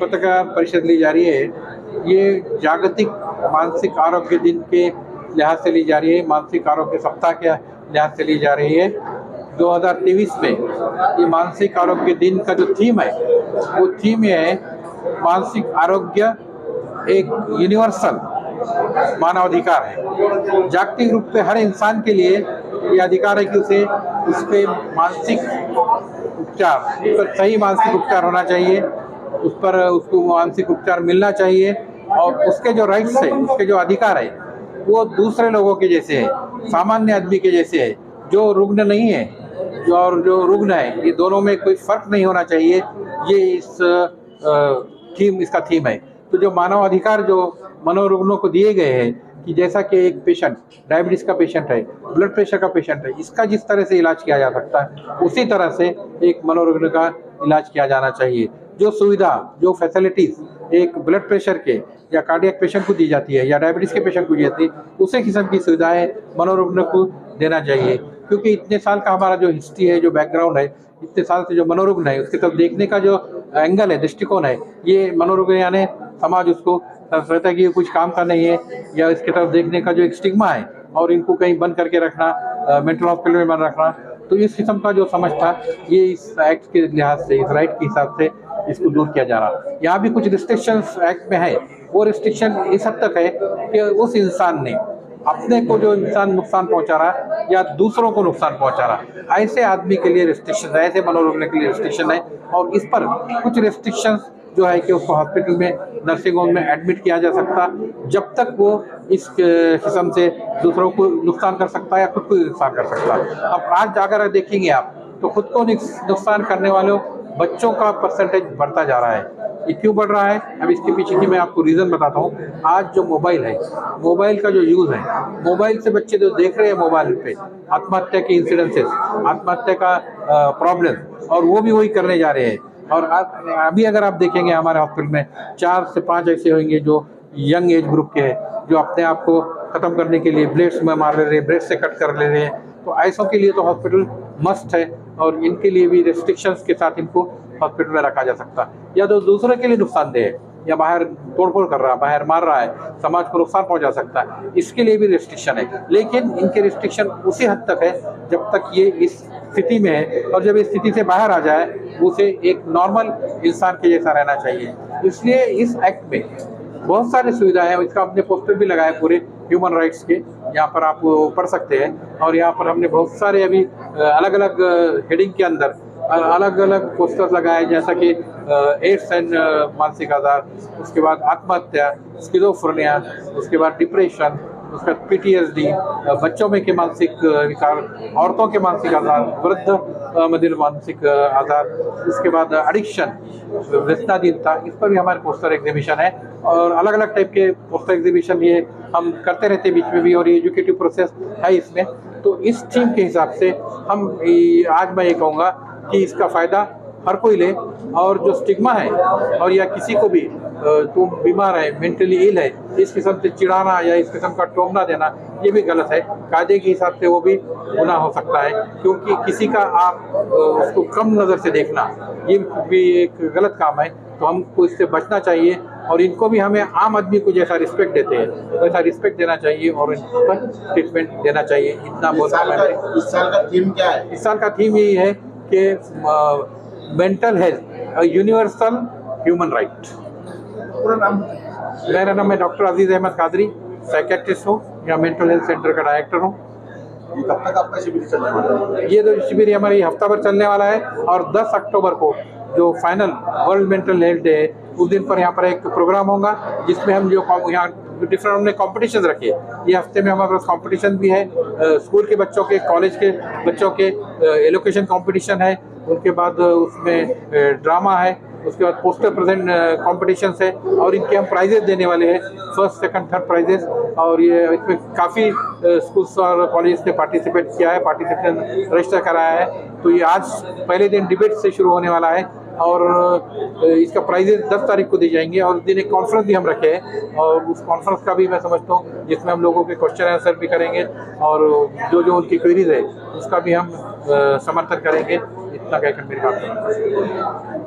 पत्रकार परिषद ली जा रही है, ये जागतिक मानसिक आरोग्य दिन के लिहाज से ली जा रही है, मानसिक आरोग्य सप्ताह के लिहाज से ली जा रही है। 2023 में ये मानसिक आरोग्य दिन का जो थीम है, वो थीम ये है, मानसिक आरोग्य एक यूनिवर्सल मानवाधिकार है। जागतिक रूप से हर इंसान के लिए ये अधिकार है कि उसे उसके मानसिक उपचार, उस पर सही मानसिक उपचार होना चाहिए, उस पर उसको मानसिक उपचार मिलना चाहिए, और उसके जो राइट्स है, उसके जो अधिकार है, वो दूसरे लोगों के जैसे है, सामान्य आदमी के जैसे है। जो रुग्ण नहीं है और जो रुग्ण है, ये दोनों में कोई फर्क नहीं होना चाहिए। ये इसका थीम है। तो जो मानव अधिकार जो मनोरुग्णों को दिए गए हैं, कि जैसा कि एक पेशेंट डायबिटीज का पेशेंट है, ब्लड प्रेशर का पेशेंट है, इसका जिस तरह से इलाज किया जा सकता है, उसी तरह से एक मनोरुग्ण का इलाज किया जाना चाहिए। जो सुविधा, जो फैसिलिटीज एक ब्लड प्रेशर के या कार्डियक पेशेंट को दी जाती है या डायबिटीज के पेशेंट को दी जाती है, उसी किस्म की सुविधाएं मनोरुग्ण को देना चाहिए। क्योंकि इतने साल का हमारा जो हिस्ट्री है, जो बैकग्राउंड है, इतने साल से जो मनोरुग्ण है, उसकी तरफ देखने का जो एंगल है, दृष्टिकोण है, ये मनोरुग्ण यानी समाज उसको समझता है कि कुछ काम का नहीं है, या इसकी तरफ देखने का जो एक स्टिग्मा है, और इनको कहीं बंद करके रखना, मेंटल हॉस्पिटल में बंद रखना। तो इस किस्म का जो समझ था, ये इस एक्ट के लिहाज से, इस राइट के हिसाब से इसको दूर किया जा रहा। यहाँ भी कुछ रिस्ट्रिक्शंस एक्ट में है। वो रिस्ट्रिक्शन इस हद तक है कि उस इंसान ने अपने को जो इंसान नुकसान पहुंचा रहा या दूसरों को नुकसान पहुंचा रहा, ऐसे आदमी के लिए रिस्ट्रिक्शन है, ऐसे मनोरुग्ण के लिए रिस्ट्रिक्शन है। और इस पर कुछ रिस्ट्रिक्शंस जो है कि उसको हॉस्पिटल में, नर्सिंग होम में एडमिट किया जा सकता, जब तक वो इस किस्म से दूसरों को नुकसान कर सकता है या खुद को नुकसान कर सकता है। अब आज अगर देखेंगे आप, तो खुद को नुकसान करने वालों बच्चों का परसेंटेज बढ़ता जा रहा है। ये क्यों बढ़ रहा है? अब इसके पीछे की मैं आपको रीज़न बताता हूँ। आज जो मोबाइल है, मोबाइल का जो यूज़ है, मोबाइल से बच्चे जो देख रहे हैं मोबाइल पे आत्महत्या के इंसिडेंसेस, आत्महत्या का प्रॉब्लम, और वो भी वही करने जा रहे हैं। और अभी अगर आप देखेंगे हमारे हॉस्पिटल में 4 से 5 ऐसे होंगे जो यंग एज ग्रुप के हैं, जो अपने आप को ख़त्म करने के लिए ब्लेड्स में मार ले रहे हैं, ब्लेड से कट कर ले रहे हैं। तो ऐसों के लिए तो हॉस्पिटल मस्ट है, और इनके लिए भी रेस्ट्रिक्शंस के साथ इनको हॉस्पिटल में रखा जा सकता है। या तो दूसरे के लिए नुकसानदेह है, या बाहर तोड़फोड़ कर रहा है, बाहर मार रहा है, समाज को नुकसान पहुंचा सकता है, इसके लिए भी रिस्ट्रिक्शन है। लेकिन इनके रिस्ट्रिक्शन उसी हद तक है जब तक ये इस स्थिति में है, और जब इस स्थिति से बाहर आ जाए, उसे एक नॉर्मल इंसान के जैसा रहना चाहिए। इसलिए इस एक्ट में बहुत सारी सुविधाएं हैं। इसका हमने पोस्टर भी लगाया पूरे ह्यूमन राइट्स के, यहाँ पर आप पढ़ सकते हैं। और यहाँ पर हमने बहुत सारे अभी अलग अलग हेडिंग के अंदर अलग अलग पोस्टर लगाए, जैसा कि एड्स एंड मानसिक आजार, उसके बाद आत्महत्या, स्किज़ोफ्रेनिया, उसके बाद डिप्रेशन, उसका PTSD, बच्चों में के मानसिक विकार, औरतों के मानसिक आजार, वृद्ध मदिर मानसिक आजार, उसके बाद एडिक्शन, व्यसनाधीनता, इस पर भी हमारे पोस्टर एग्जीबिशन है। और अलग अलग टाइप के पोस्टर एग्जीबिशन ये हम करते रहते हैं बीच में भी, और ये एजुकेटिव प्रोसेस है इसमें। तो इस थीम के हिसाब से हम आज मैं ये कहूँगा कि इसका फ़ायदा हर कोई ले, और जो स्टिग्मा है, और या किसी को भी तुम बीमार है, मेंटली इल है, इस किस्म से चिढ़ाना या इस किस्म का टोकना देना, ये भी गलत है। कायदे के हिसाब से वो भी गुनाह हो सकता है, क्योंकि किसी का आप उसको कम नज़र से देखना, ये भी एक गलत काम है। तो हमको इससे बचना चाहिए, और इनको भी हमें आम आदमी को जैसा रिस्पेक्ट देते हैं वैसा रिस्पेक्ट देना चाहिए, और इन पर ट्रीटमेंट देना चाहिए। इतना बोलना मैंने। इस साल का थीम क्या है? इस साल का थीम यही है कि mental health universal human right. पूरा नाम? मेरा नाम है डॉक्टर अजीज अहमद कादरी, साइकेट्रिस्ट हूँ, या मेंटल हेल्थ सेंटर का डायरेक्टर हूँ। कब तक आपका शिविर चलने वाला है? ये जो शिविर हमारी हफ्ता भर चलने वाला है, और 10 अक्टूबर को जो final world mental health day है, उस दिन पर यहाँ पर एक प्रोग्राम होगा, जिसमें हम जो यहाँ डिफरेंट हमने कॉम्पिटिशन रखे। ये हफ्ते में हमारे पास कॉम्पिटिशन भी है, स्कूल के बच्चों के, कॉलेज के बच्चों के एलोकेशन कॉम्पिटिशन है, उनके बाद उसमें ड्रामा है, उसके बाद पोस्टर प्रेजेंट कॉम्पिटिशन है, और इनके हम प्राइजेस देने वाले हैं, फर्स्ट सेकंड थर्ड प्राइजेस। और ये इसमें काफ़ी स्कूल्स और कॉलेज ने पार्टिसिपेट किया है, पार्टिसिपेशन रजिस्टर कराया है। तो ये आज पहले दिन डिबेट से शुरू होने वाला है, और इसका प्राइजेस 10 तारीख को दी जाएंगे। और उस दिन एक कॉन्फ्रेंस भी हम रखे हैं, और उस कॉन्फ्रेंस का भी मैं समझता हूँ जिसमें हम लोगों के क्वेश्चन आंसर भी करेंगे, और जो उनकी क्वेरीज है उसका भी हम समर्थन करेंगे। इतना कहकर मेरी बात करना।